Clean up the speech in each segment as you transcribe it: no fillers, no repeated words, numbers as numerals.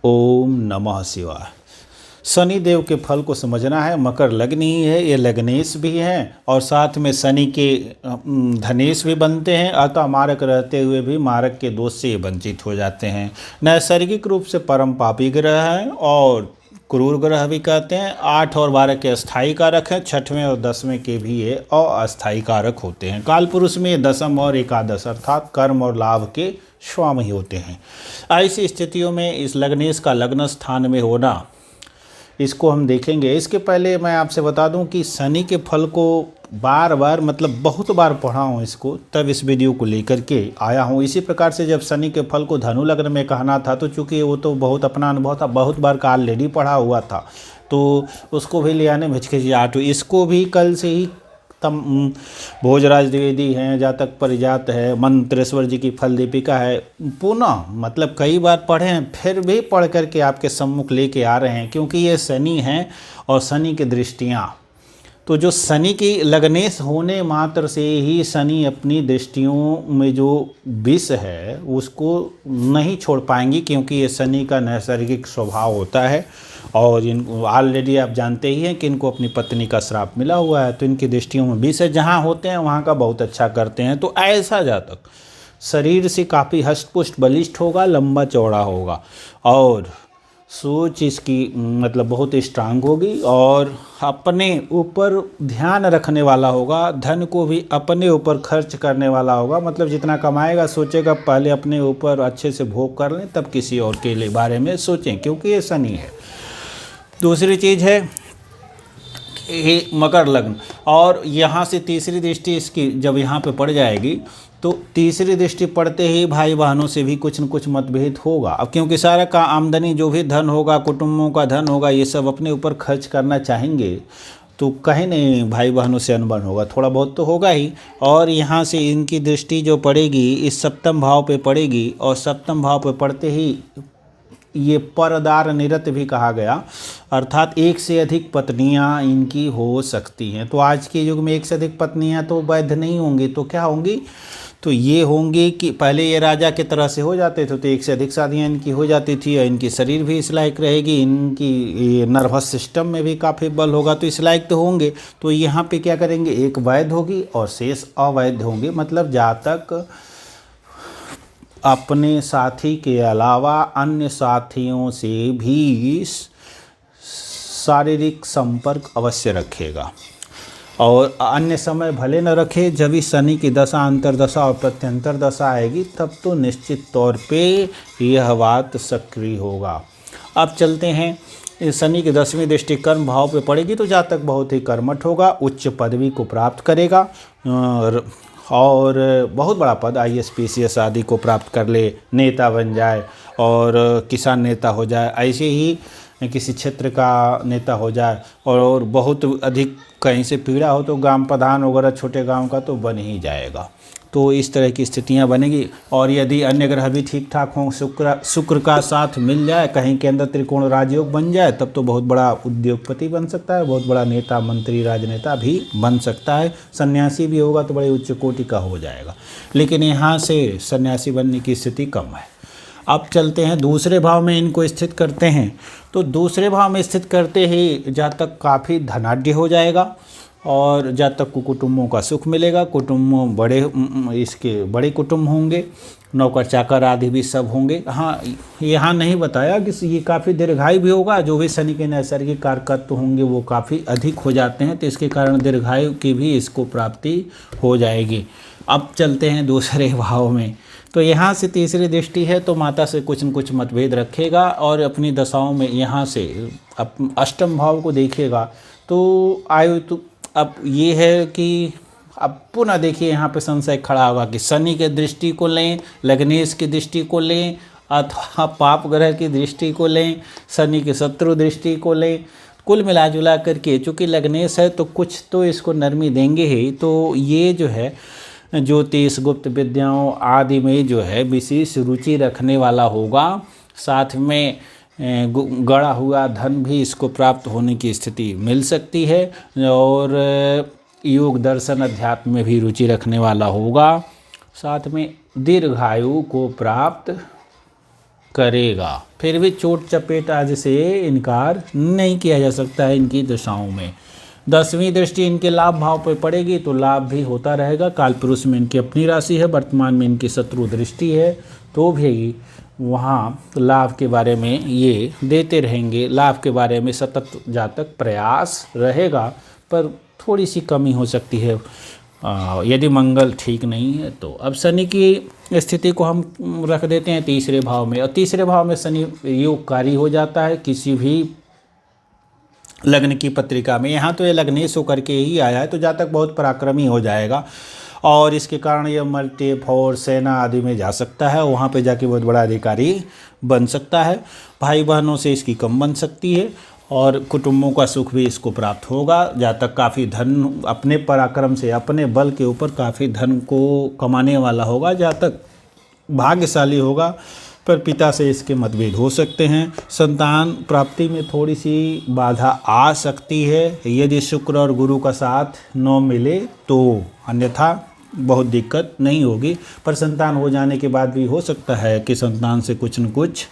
ओम नमः शिवाय। शनि देव के फल को समझना है। मकर लग्न ही है, ये लग्नेश भी हैं और साथ में शनि के धनेश भी बनते हैं, अतः मारक रहते हुए भी मारक के दोष से ये वंचित हो जाते हैं। नैसर्गिक रूप से परम पापी ग्रह हैं और क्रूर ग्रह भी कहते हैं। 8 और 12 के अस्थायी कारक हैं, 6वें और 10वें के भी ये अस्थायी कारक होते हैं। काल पुरुष में दशम और एकादश अर्थात कर्म और लाभ के स्वामी होते हैं। ऐसी स्थितियों में इस लग्नेश का लग्न स्थान में होना, इसको हम देखेंगे। इसके पहले मैं आपसे बता दूं कि शनि के फल को बार बार बहुत बार पढ़ा हूँ इसको, तब इस वीडियो को लेकर के आया हूँ। इसी प्रकार से जब शनि के फल को धनु लग्न में कहना था तो चूँकि वो तो बहुत अपना अनुभव था, बहुत बार का ऑलरेडी पढ़ा हुआ था, तो उसको भी ले आने में हिचकिचाहट हुई। इसको भी कल से ही भोजराज द्विवेदी हैं, जातक परिजात है, मंत्रेश्वर जी की फल दीपिका है, पुनः कई बार पढ़े हैं, फिर भी पढ़ करके आपके सम्मुख लेके आ रहे हैं, क्योंकि ये शनि हैं और शनि की दृष्टियाँ, तो जो शनि की लग्नेश होने मात्र से ही शनि अपनी दृष्टियों में जो विष है उसको नहीं छोड़ पाएंगी, क्योंकि ये शनि का नैसर्गिक स्वभाव होता है। और इनको ऑलरेडी आप जानते ही हैं कि इनको अपनी पत्नी का श्राप मिला हुआ है, तो इनकी दृष्टियों में विष है, जहाँ होते हैं वहाँ का बहुत अच्छा करते हैं। तो ऐसा जातक शरीर से काफ़ी हष्टपुष्ट बलिष्ठ होगा, लंबा चौड़ा होगा और सोच इसकी बहुत स्ट्रांग होगी और अपने ऊपर ध्यान रखने वाला होगा, धन को भी अपने ऊपर खर्च करने वाला होगा। जितना कमाएगा सोचेगा पहले अपने ऊपर अच्छे से भोग कर लें, तब किसी और के लिए बारे में सोचें, क्योंकि ये शनि है। दूसरी चीज़ है कि मकर लग्न, और यहाँ से तीसरी दृष्टि इसकी जब यहाँ पे पड़ जाएगी तो तीसरी दृष्टि पड़ते ही भाई बहनों से भी कुछ न कुछ मतभेद होगा। अब क्योंकि सारा का आमदनी जो भी धन होगा, कुटुंबों का धन होगा, ये सब अपने ऊपर खर्च करना चाहेंगे, तो कहीं नहीं भाई बहनों से अनबन होगा, थोड़ा बहुत तो होगा ही। और यहाँ से इनकी दृष्टि जो पड़ेगी इस सप्तम भाव पे पड़ेगी, और सप्तम भाव पे पड़ते ही ये परदार निरत भी कहा गया, अर्थात एक से अधिक पत्नियां इनकी हो सकती हैं। तो आज के युग में एक से अधिक पत्नियां तो वैध नहीं होंगी, तो क्या होंगी? तो ये होंगी कि पहले ये राजा की तरह से हो जाते थे, तो एक से अधिक शादियां इनकी हो जाती थी, और इनकी शरीर भी इस लायक रहेगी, इनकी नर्वस सिस्टम में भी काफ़ी बल होगा, तो इस लायक तो होंगे। तो यहाँ पे क्या करेंगे, एक वैध होगी और शेष अवैध होंगे। जातक अपने साथी के अलावा अन्य साथियों से भी शारीरिक संपर्क अवश्य रखेगा, और अन्य समय भले न रखे। जब भी शनि की दशा, अंतरदशा और प्रत्यंतर दशा आएगी तब तो निश्चित तौर पे यह बात सक्रिय होगा। अब चलते हैं, शनि की 10वीं दृष्टि कर्म भाव पे पड़ेगी तो जातक बहुत ही कर्मठ होगा, उच्च पदवी को प्राप्त करेगा और बहुत बड़ा पद IAS PCS आदि को प्राप्त कर ले, नेता बन जाए और किसान नेता हो जाए, ऐसे ही किसी क्षेत्र का नेता हो जाए, और बहुत अधिक कहीं से पीड़ा हो तो ग्राम प्रधान वगैरह छोटे गांव का तो बन ही जाएगा। तो इस तरह की स्थितियां बनेगी। और यदि अन्य ग्रह भी ठीक ठाक हों, शुक्र का साथ मिल जाए, कहीं के अंदर त्रिकोण राजयोग बन जाए, तब तो बहुत बड़ा उद्योगपति बन सकता है, बहुत बड़ा नेता, मंत्री, राजनेता भी बन सकता है। सन्यासी भी होगा तो बड़े उच्च कोटि का हो जाएगा, लेकिन यहाँ से सन्यासी बनने की स्थिति कम है। अब चलते हैं दूसरे भाव में इनको स्थित करते हैं। तो दूसरे भाव में स्थित करते ही जातक काफ़ी धनाढ्य हो जाएगा और जातक को कुटुंबों का सुख मिलेगा। कुटुंब बड़े कुटुंब होंगे, नौकर चाकर आदि भी सब होंगे। हाँ, यहाँ नहीं बताया कि ये काफ़ी दीर्घायु भी होगा। जो भी शनि के नैसर्गिक कारकत्व होंगे वो काफ़ी अधिक हो जाते हैं, तो इसके कारण दीर्घायु की भी इसको प्राप्ति हो जाएगी। अब चलते हैं दूसरे भाव में। तो यहाँ से तीसरी दृष्टि है तो माता से कुछ न कुछ मतभेद रखेगा, और अपनी दशाओं में यहाँ से अष्टम भाव को देखेगा तो आयु तो अब ये है कि अब पुनः देखिए यहाँ पे संशय खड़ा होगा कि शनि के दृष्टि को लें, लग्नेश की दृष्टि को लें, अथवा पाप ग्रह की दृष्टि को लें, शनि की शत्रु दृष्टि को लें। कुल मिला जुला करके चूँकि लग्नेश है तो कुछ तो इसको नरमी देंगे ही। तो ये जो है ज्योतिष, गुप्त विद्याओं आदि में जो है विशेष रुचि रखने वाला होगा। साथ में गड़ा हुआ धन भी इसको प्राप्त होने की स्थिति मिल सकती है, और योग दर्शन अध्यात्म में भी रुचि रखने वाला होगा। साथ में दीर्घायु को प्राप्त करेगा। फिर भी चोट चपेट आदि से इनकार नहीं किया जा सकता है इनकी दशाओं में। 10वीं दृष्टि इनके लाभ भाव पर पड़ेगी तो लाभ भी होता रहेगा। कालपुरुष में इनकी अपनी राशि है, वर्तमान में इनकी शत्रु दृष्टि है, तो भी वहाँ लाभ के बारे में ये देते रहेंगे। लाभ के बारे में सतत जातक प्रयास रहेगा, पर थोड़ी सी कमी हो सकती है यदि मंगल ठीक नहीं है तो। अब शनि की स्थिति को हम रख देते हैं तीसरे भाव में, और तीसरे भाव में शनि योगकारी हो जाता है किसी भी लग्न की पत्रिका में। यहाँ तो ये लग्नेश होकर के ही आया है, तो जातक बहुत पराक्रमी हो जाएगा और इसके कारण ये मल्टी फौज सेना आदि में जा सकता है, वहाँ पे जाके बहुत बड़ा अधिकारी बन सकता है। भाई बहनों से इसकी कम बन सकती है और कुटुंबों का सुख भी इसको प्राप्त होगा। जातक काफ़ी धन अपने पराक्रम से, अपने बल के ऊपर काफ़ी धन को कमाने वाला होगा। जातक भाग्यशाली होगा, पर पिता से इसके मतभेद हो सकते हैं। संतान प्राप्ति में थोड़ी सी बाधा आ सकती है यदि शुक्र और गुरु का साथ न मिले तो, अन्यथा बहुत दिक्कत नहीं होगी। पर संतान हो जाने के बाद भी हो सकता है कि संतान से कुछ न कुछ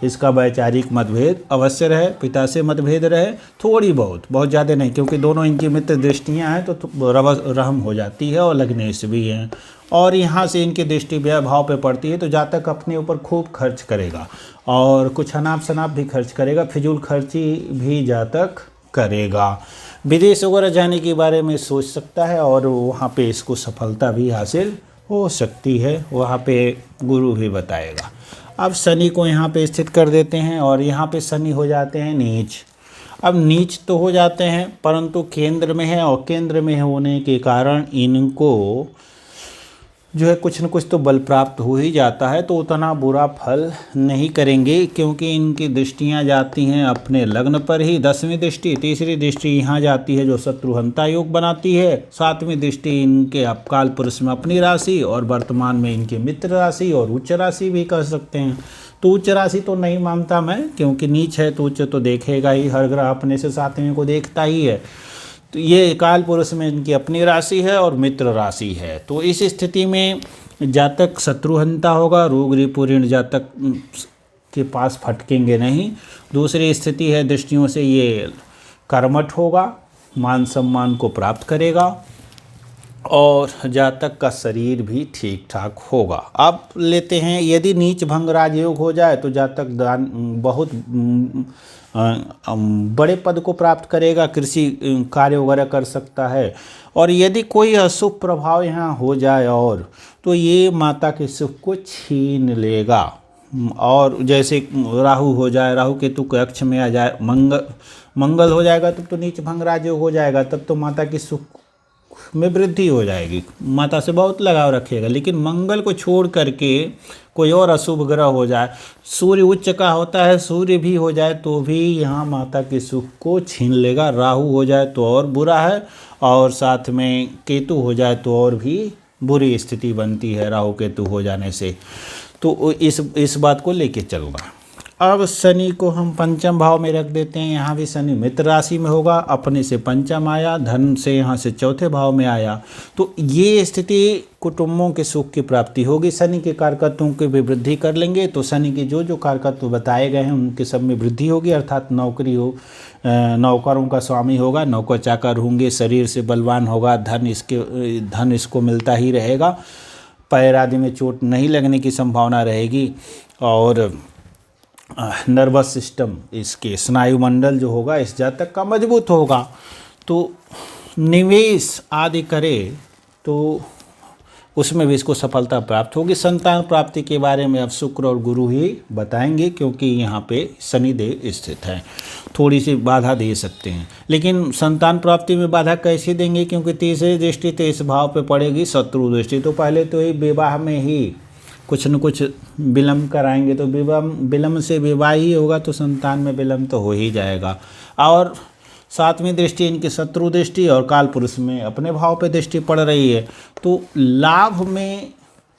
इसका वैचारिक मतभेद अवश्य रहे, पिता से मतभेद रहे, थोड़ी बहुत ज़्यादा नहीं, क्योंकि दोनों इनकी मित्र दृष्टियाँ हैं तो रहम हो जाती है और लगनेश भी हैं। और यहाँ से इनकी दृष्टि व्यय भाव पे पड़ती है तो जातक अपने ऊपर खूब खर्च करेगा और कुछ अनाप शनाप भी खर्च करेगा, फिजूल खर्ची भी जातक करेगा। विदेश वगैरह जाने के बारे में सोच सकता है और वहाँ पे इसको सफलता भी हासिल हो सकती है, वहाँ पे गुरु भी बताएगा। अब शनि को यहाँ पे स्थित कर देते हैं और यहाँ पे शनि हो जाते हैं नीच। अब नीच तो हो जाते हैं परंतु केंद्र में है, और केंद्र में होने के कारण इनको जो है कुछ न कुछ तो बल प्राप्त हो ही जाता है, तो उतना बुरा फल नहीं करेंगे क्योंकि इनकी दृष्टियां जाती हैं अपने लग्न पर ही। 10वीं दृष्टि, तीसरी दृष्टि यहाँ जाती है जो शत्रुहंता योग बनाती है। 7वीं दृष्टि इनके अपकाल पुरुष में अपनी राशि और वर्तमान में इनकी मित्र राशि और उच्च राशि भी कह सकते हैं। तो उच्च राशि तो नहीं मानता मैं, क्योंकि नीच है तो उच्च तो देखेगा ही, हर ग्रह अपने से 7वीं को देखता ही है। तो ये काल पुरुष में इनकी अपनी राशि है और मित्र राशि है, तो इस स्थिति में जातक शत्रुहंता होगा, रोग रिपुऋण जातक के पास फटकेंगे नहीं। दूसरी स्थिति है दृष्टियों से ये कर्मठ होगा, मान सम्मान को प्राप्त करेगा और जातक का शरीर भी ठीक ठाक होगा। अब लेते हैं यदि नीच भंग राजयोग हो जाए तो जातक बहुत बड़े पद को प्राप्त करेगा, कृषि कार्य वगैरह कर सकता है। और यदि कोई अशुभ प्रभाव यहाँ हो जाए और तो ये माता के सुख को छीन लेगा। और जैसे राहु हो जाए, राहु केतु के अक्ष में आ जाए, मंगल हो जाएगा तब तो नीच भंग राजयोग हो जाएगा, तब तो माता की सुख में वृद्धि हो जाएगी, माता से बहुत लगाव रखेगा। लेकिन मंगल को छोड़ करके कोई और अशुभ ग्रह हो जाए, सूर्य उच्च का होता है, सूर्य भी हो जाए तो भी यहाँ माता के सुख को छीन लेगा। राहु हो जाए तो और बुरा है, और साथ में केतु हो जाए तो और भी बुरी स्थिति बनती है राहु केतु हो जाने से। तो इस बात को लेके चलूँगा। अब शनि को हम पंचम भाव में रख देते हैं। यहाँ भी शनि मित्र राशि में होगा, अपने से पंचम आया, धन से यहाँ से चौथे भाव में आया, तो ये स्थिति कुटुंबों के सुख की प्राप्ति होगी। शनि के कारकत्वों की भी वृद्धि कर लेंगे, तो शनि के जो जो कारकत्व बताए गए हैं उनके सब में वृद्धि होगी, अर्थात नौकरी हो, नौकरों का स्वामी होगा, नौकर चाकर होंगे, शरीर से बलवान होगा, धन इसको मिलता ही रहेगा, पैर आदि में चोट नहीं लगने की संभावना रहेगी, और नर्वस सिस्टम, इसके स्नायुमंडल जो होगा इस जातक का मजबूत होगा। तो निवेश आदि करे तो उसमें भी इसको सफलता प्राप्त होगी। संतान प्राप्ति के बारे में अब शुक्र और गुरु ही बताएंगे, क्योंकि यहाँ पे शनिदेव स्थित हैं, थोड़ी सी बाधा दे सकते हैं। लेकिन संतान प्राप्ति में बाधा कैसे देंगे, क्योंकि तीसरी दृष्टि तो इस भाव पे पड़ेगी, शत्रु दृष्टि। तो पहले तो ही विवाह में ही कुछ न कुछ विलम्ब कराएंगे, तो विलम्ब से विवाह ही होगा तो संतान में विलम्ब तो हो ही जाएगा। और 7वीं दृष्टि इनकी शत्रु दृष्टि और काल पुरुष में अपने भाव पे दृष्टि पड़ रही है, तो लाभ में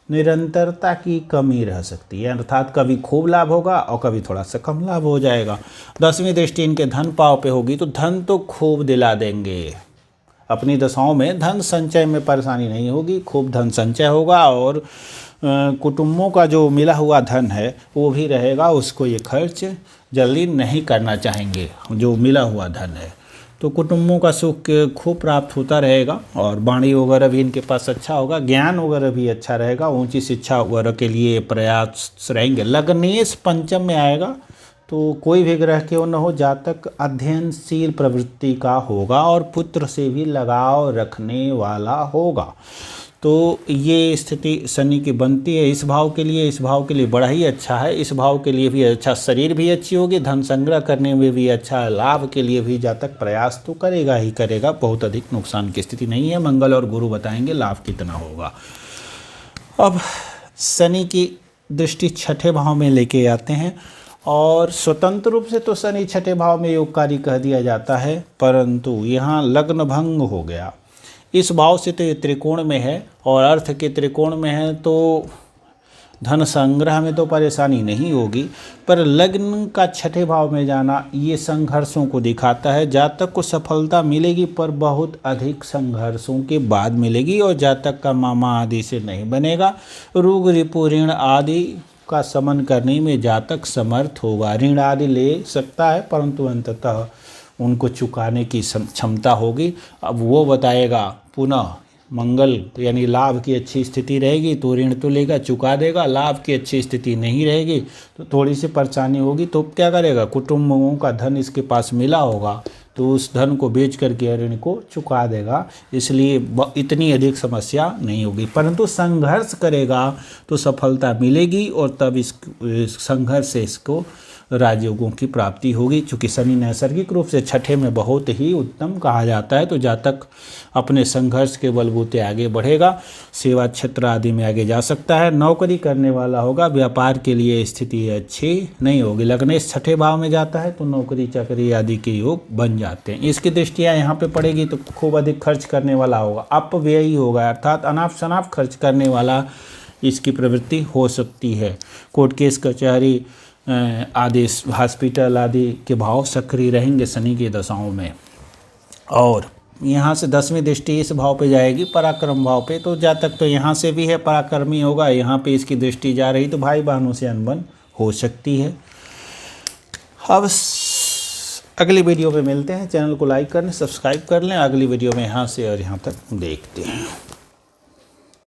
निरंतरता की कमी रह सकती है, अर्थात कभी खूब लाभ होगा और कभी थोड़ा सा कम लाभ हो जाएगा। 10वीं दृष्टि इनके धन पाव पे होगी, तो धन तो खूब दिला देंगे। अपनी दशाओं में धन संचय में परेशानी नहीं होगी, खूब धन संचय होगा और कुटुंबों का जो मिला हुआ धन है वो भी रहेगा, उसको ये खर्च जल्दी नहीं करना चाहेंगे जो मिला हुआ धन है। तो कुटुंबों का सुख खूब प्राप्त होता रहेगा और वाणी वगैरह भी इनके पास अच्छा होगा, ज्ञान वगैरह भी अच्छा रहेगा, ऊंची शिक्षा वगैरह के लिए प्रयास रहेंगे। लग्नेश पंचम में आएगा तो कोई भी ग्रह क्यों न हो, जातक अध्ययनशील प्रवृत्ति का होगा और पुत्र से भी लगाव रखने वाला होगा। तो ये स्थिति शनि की बनती है इस भाव के लिए। इस भाव के लिए बड़ा ही अच्छा है, इस भाव के लिए भी अच्छा, शरीर भी अच्छी होगी, धन संग्रह करने में भी अच्छा, लाभ के लिए भी जातक प्रयास तो करेगा ही करेगा, बहुत अधिक नुकसान की स्थिति नहीं है। मंगल और गुरु बताएंगे लाभ कितना होगा। अब शनि की दृष्टि छठे भाव में लेके आते हैं और स्वतंत्र रूप से तो शनि छठे भाव में योगकारी कह दिया जाता है, परंतु यहाँ लग्न भंग हो गया। इस भाव से तो ये त्रिकोण में है और अर्थ के त्रिकोण में है, तो धन संग्रह में तो परेशानी नहीं होगी, पर लग्न का छठे भाव में जाना ये संघर्षों को दिखाता है। जातक को सफलता मिलेगी पर बहुत अधिक संघर्षों के बाद मिलेगी और जातक का मामा आदि से नहीं बनेगा। रोग रिपु ऋण आदि का समन करने में जातक समर्थ होगा। ऋण आदि ले सकता है परंतु अंततः उनको चुकाने की क्षमता होगी। अब वो बताएगा पुनः मंगल यानी लाभ की अच्छी स्थिति रहेगी तो ऋण तो लेगा, चुका देगा। लाभ की अच्छी स्थिति नहीं रहेगी तो थोड़ी सी परेशानी होगी, तो क्या करेगा, कुटुंबों का धन इसके पास मिला होगा तो उस धन को बेच करके ऋण को चुका देगा, इसलिए इतनी अधिक समस्या नहीं होगी। परंतु संघर्ष करेगा तो सफलता मिलेगी और तब इस संघर्ष से इसको राजयोगों की प्राप्ति होगी। चूँकि शनि नैसर्गिक रूप से छठे में बहुत ही उत्तम कहा जाता है, तो जातक अपने संघर्ष के बलबूते आगे बढ़ेगा, सेवा क्षेत्र आदि में आगे जा सकता है, नौकरी करने वाला होगा। व्यापार के लिए स्थिति अच्छी नहीं होगी। लग्नेश छठे भाव में जाता है तो नौकरी चाकरी आदि के योग बन जाते हैं। इसकी दृष्टियाँ यहाँ पे पड़ेगी तो खूब अधिक खर्च करने वाला होगा, अपव्ययी होगा, अर्थात अनाप शनाप खर्च करने वाला इसकी प्रवृत्ति हो सकती है। कोर्ट केस कचहरी आदि हॉस्पिटल आदि के भाव सक्रिय रहेंगे शनि की दशाओं में। और यहाँ से 10वीं दृष्टि इस भाव पे जाएगी पराक्रम भाव पे, तो जातक तो यहाँ से भी है पराक्रमी होगा, यहाँ पे इसकी दृष्टि जा रही तो भाई बहनों से अनबन हो सकती है। अब अगली वीडियो में मिलते हैं। चैनल को लाइक कर लें, सब्सक्राइब कर लें। अगली वीडियो में यहाँ से और यहाँ तक देखते हैं।